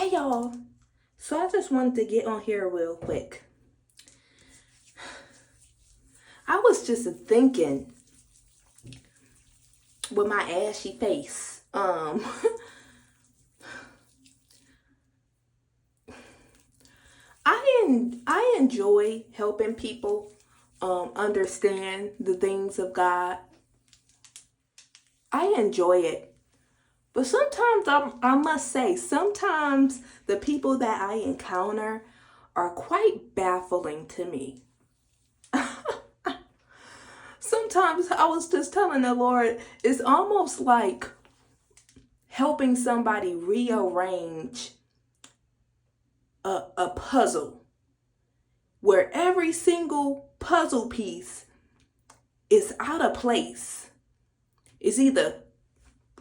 Hey y'all. So I just wanted to get on here real quick. I was just thinking with my ashy face. I enjoy helping people understand the things of God. I enjoy it. But sometimes I must say, sometimes the people that I encounter are quite baffling to me. Sometimes I was just telling the Lord, it's almost like helping somebody rearrange a puzzle where every single puzzle piece is out of place. It's either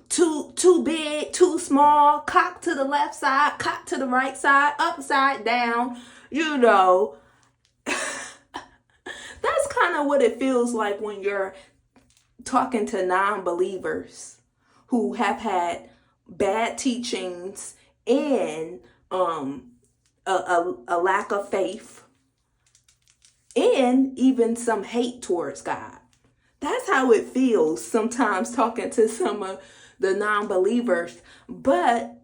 too big, too small, cocked to the left side, cocked to the right side, upside down, you know. That's kind of what it feels like when you're talking to non-believers who have had bad teachings and a lack of faith and even some hate towards God. That's how it feels sometimes talking to some of the non-believers, but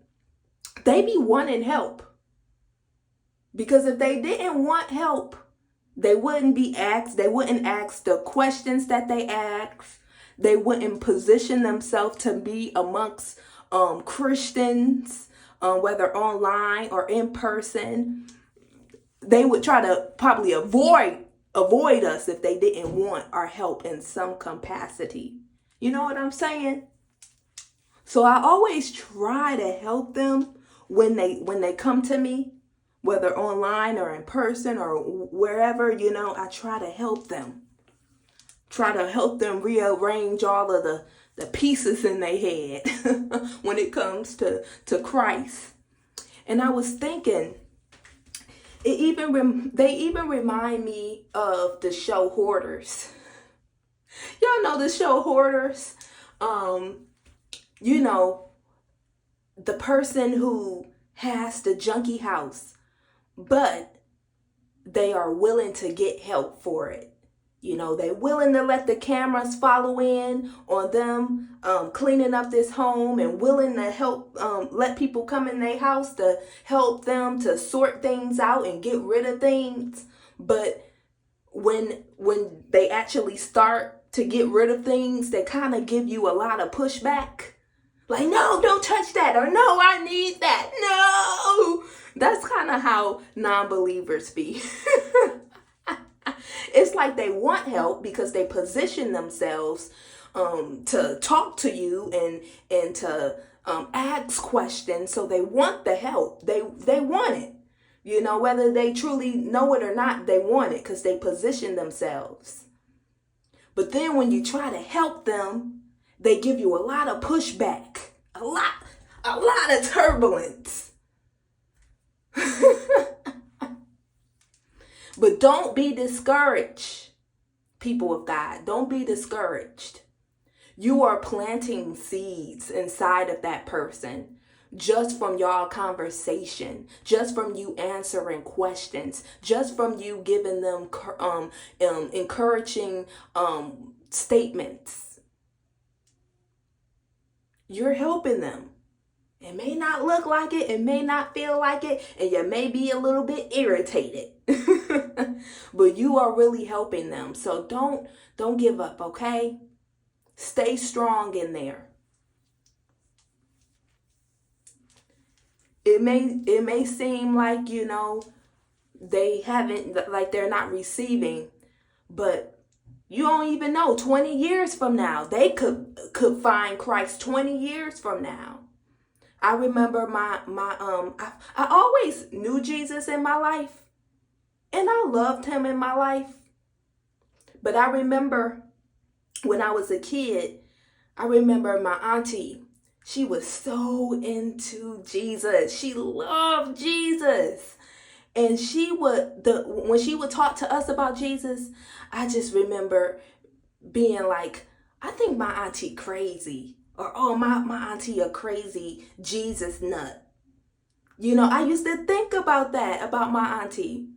they be wanting help. Because if they didn't want help, they wouldn't ask the questions that they ask. They wouldn't position themselves to be amongst Christians, whether online or in person. They would try to probably avoid us if they didn't want our help in some capacity. You know what I'm saying? So I always try to help them when they come to me, whether online or in person or wherever, I try to help them. Try to help them rearrange all of the pieces in their head when it comes to Christ. And I was thinking, they even remind me of the show Hoarders. Y'all know the show Hoarders? The person who has the junky house, but they are willing to get help for it. They're willing to let the cameras follow in on them cleaning up this home and willing to help let people come in their house to help them to sort things out and get rid of things. But when they actually start to get rid of things, they kind of give you a lot of pushback. Like, no, don't touch that. Or no, I need that. No. That's kind of how non-believers be. It's like they want help because they position themselves to talk to you and to ask questions. So they want the help. They want it. Whether they truly know it or not, they want it because they position themselves. But then when you try to help them, they give you a lot of pushback, a lot of turbulence. But don't be discouraged, people of God. Don't be discouraged. You are planting seeds inside of that person just from y'all conversation, just from you answering questions, just from you giving them encouraging statements. You're helping them. It may not look like it, it may not feel like it, and you may be a little bit irritated. But you are really helping them. So don't give up, okay? Stay strong in there. It may seem like, they haven't, like they're not receiving, but you don't even know 20 years from now, they could find Christ 20 years from now. I remember I always knew Jesus in my life, and I loved him in my life. But I remember when I was a kid, I remember my auntie, she was so into Jesus. She loved Jesus. And when she would talk to us about Jesus, I just remember being like, I think my auntie crazy. Or, oh, my auntie a crazy Jesus nut. I used to think about that, about my auntie.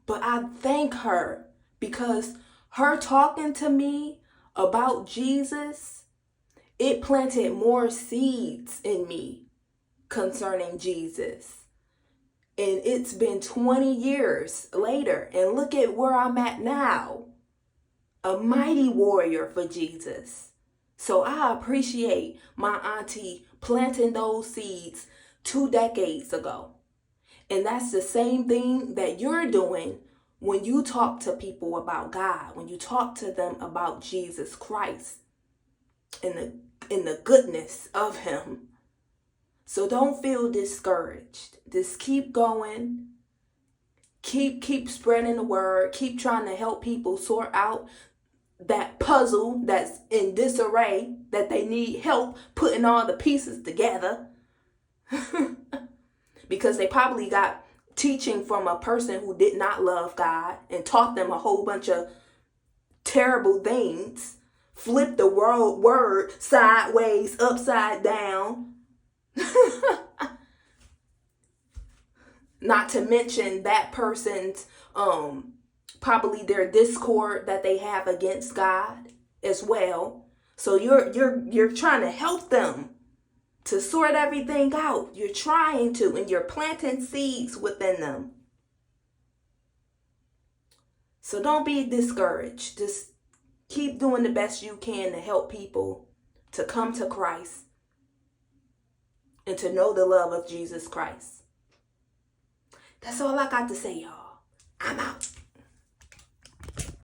But I thank her because her talking to me about Jesus, it planted more seeds in me concerning Jesus. And it's been 20 years later, and look at where I'm at now. A mighty warrior for Jesus. So I appreciate my auntie planting those seeds 2 decades ago. And that's the same thing that you're doing when you talk to people about God, when you talk to them about Jesus Christ and the goodness of him. So don't feel discouraged. Just keep going. Keep spreading the word. Keep trying to help people sort out that puzzle that's in disarray, that they need help putting all the pieces together. Because they probably got teaching from a person who did not love God and taught them a whole bunch of terrible things, flipped the word sideways, upside down. Not to mention that person's probably their discord that they have against God as well. So you're trying to help them to sort everything out. You're trying to, and you're planting seeds within them. So don't be discouraged. Just keep doing the best you can to help people to come to Christ and to know the love of Jesus Christ. That's all I got to say, y'all. I'm out.